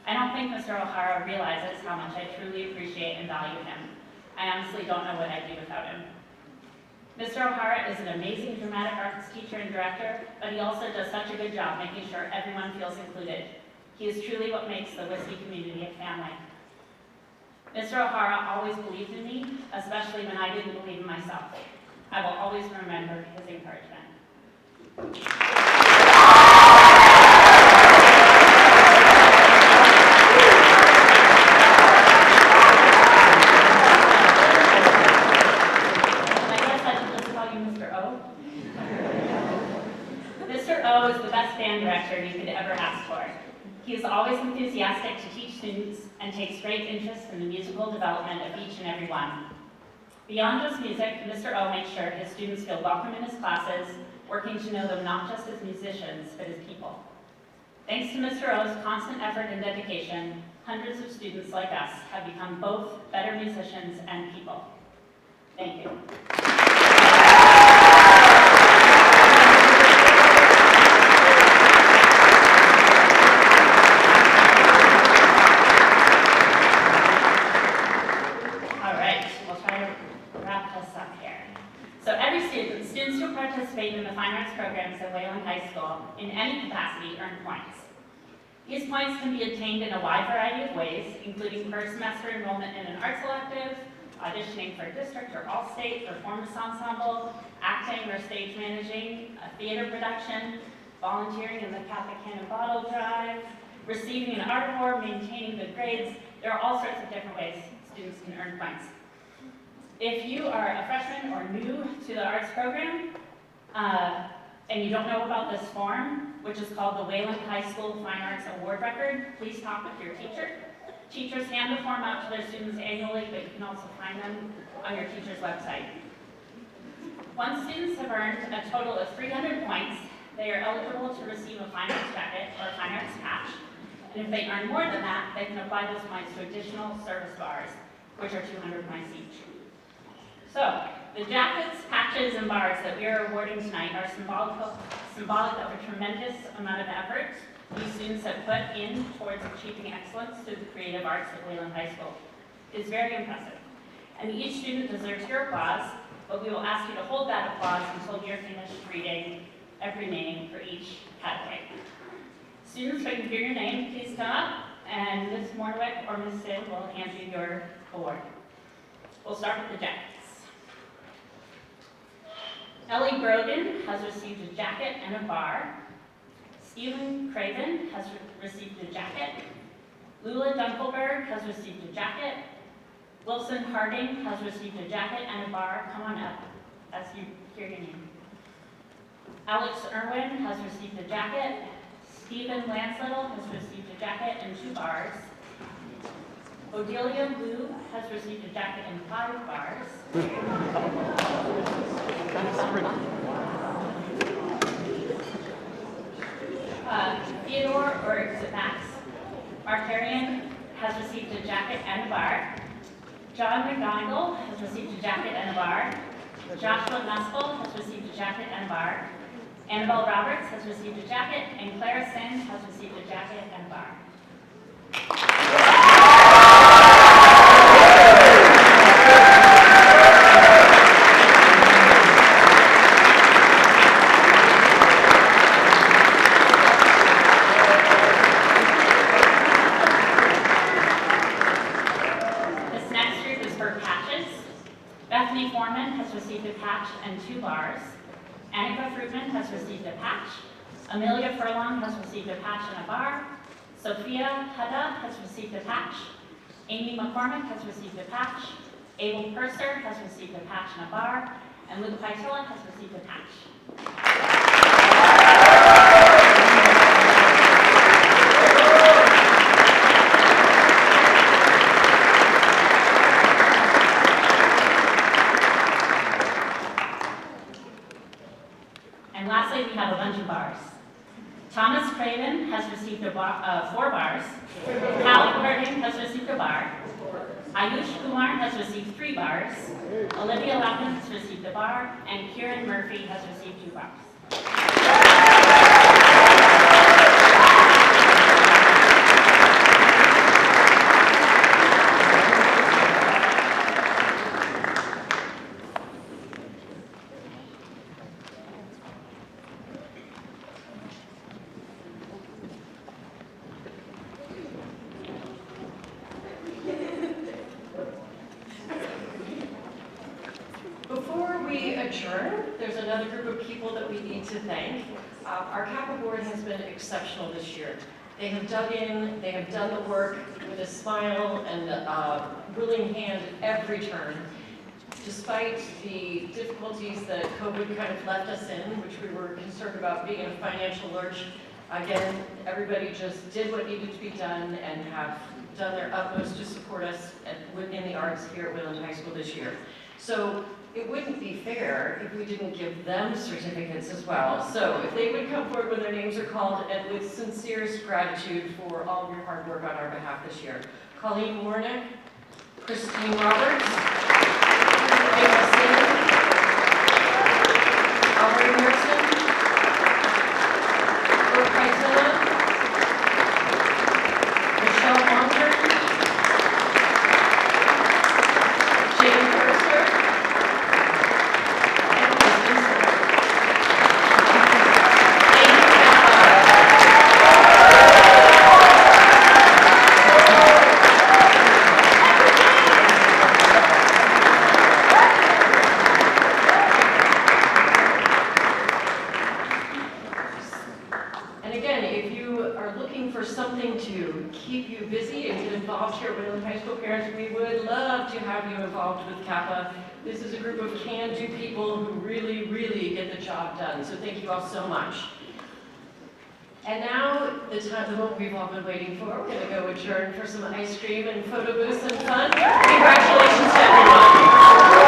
I don't think Mr. O'Hara realizes how much I truly appreciate and value him. I honestly don't know what I'd do without him. Mr. O'Hara is an amazing dramatic arts teacher and director, but he also does such a good job making sure everyone feels included. He is truly what makes the Whiskey community a family. Mr. O'Hara always believed in me, especially when I didn't believe in myself. I will always remember his encouragement. I guess I should just call you Mr. O. Mr. O is the best band director you could ever ask for. He is always enthusiastic to teach students and takes great interest in the musical development of each and every one. Beyond just music, Mr. O makes sure his students feel welcome in his classes, working to know them not just as musicians, but as people. Thanks to Mr. O's constant effort and dedication, hundreds of students like us have become both better musicians and people. Thank you. Students who participate in the Fine Arts programs at Wayland High School in any capacity earn points. These points can be obtained in a wide variety of ways, including per semester enrollment in an arts elective, auditioning for district or all-state performance ensemble, acting or stage managing a theater production, volunteering in the CAPA Can and Bottle Drive, receiving an art award, maintaining good grades. There are all sorts of different ways students can earn points. If you are a freshman or new to the arts program, and you don't know about this form, which is called the Wayland High School Fine Arts Award Record, please talk with your teacher. Teachers hand the form out to their students annually, but you can also find them on your teacher's website. Once students have earned a total of 300 points, they are eligible to receive a Fine Arts jacket or a Fine Arts patch. And if they earn more than that, they can apply those points to additional service bars, which are 200 points each. So, The jackets, patches, and bars that we are awarding tonight are symbolic of a tremendous amount of effort these students have put in towards achieving excellence through the creative arts at Wayland High School. It's very impressive. And each student deserves your applause, but we will ask you to hold that applause until you're finished reading every name for each category. Students, if I can hear your name, please come up, and Ms. Mornwick or Ms. Sid will hand you your award. We'll start with the jackets. Ellie Brogan has received a jacket and a bar. Stephen Craven has received a jacket. Lula Dunkelberg has received a jacket. Wilson Harding has received a jacket and a bar. Come on up as you hear your name. Alex Irwin has received a jacket. Stephen Lanslittle has received a jacket and 2 bars. Odelia Blue has received a jacket and 5 bars. Theodore, or is it Max Markarian, has received a jacket and a bar. John McGonigal has received a jacket and a bar. Joshua Nuspel has received a jacket and a bar. Annabelle Roberts has received a jacket, and Clara Sin has received a jacket and a bar. This next group is for patches. Bethany Foreman has received a patch and 2 bars. Annika Fruitman has received a patch. Amelia Furlong has received a patch and a bar. Sophia Hudda has received a patch. Amy McCormick has received a patch. Abel Purser has received a patch and a bar. And Luke Paitilla has received a patch. And lastly, we have a bunch of bars. Thomas Craven has received 4 bars. Callie Harding has received a bar. Ayush Kumar has received 3 bars. Olivia Lappin has received a bar. And Kieran Murphy has received 2 bars. Before we adjourn, there's another group of people that we need to thank. Our CAPA board has been exceptional this year. They have dug in, they have done the work with a smile and a willing hand at every turn. Despite the difficulties that COVID kind of left us in, which we were concerned about being in a financial lurch, again, everybody just did what needed to be done and have done their utmost to support us in the arts here at Wayland High School this year. So it wouldn't be fair if we didn't give them certificates as well. So if they would come forward when their names are called, and with sincerest gratitude for all of your hard work on our behalf this year. Colleen Warnick, Christine Roberts, April Sin, Aubrey Harrison, Brooke Paitilla, Michelle Monter, Jane Purser, keep you busy and get involved here at Wayland High School. Parents, we would love to have you involved with CAPA. This is a group of can-do people who really, really get the job done. So thank you all so much. And now, the moment we've all been waiting for, we're going to go adjourn for some ice cream and photo booths and fun. Congratulations to everyone.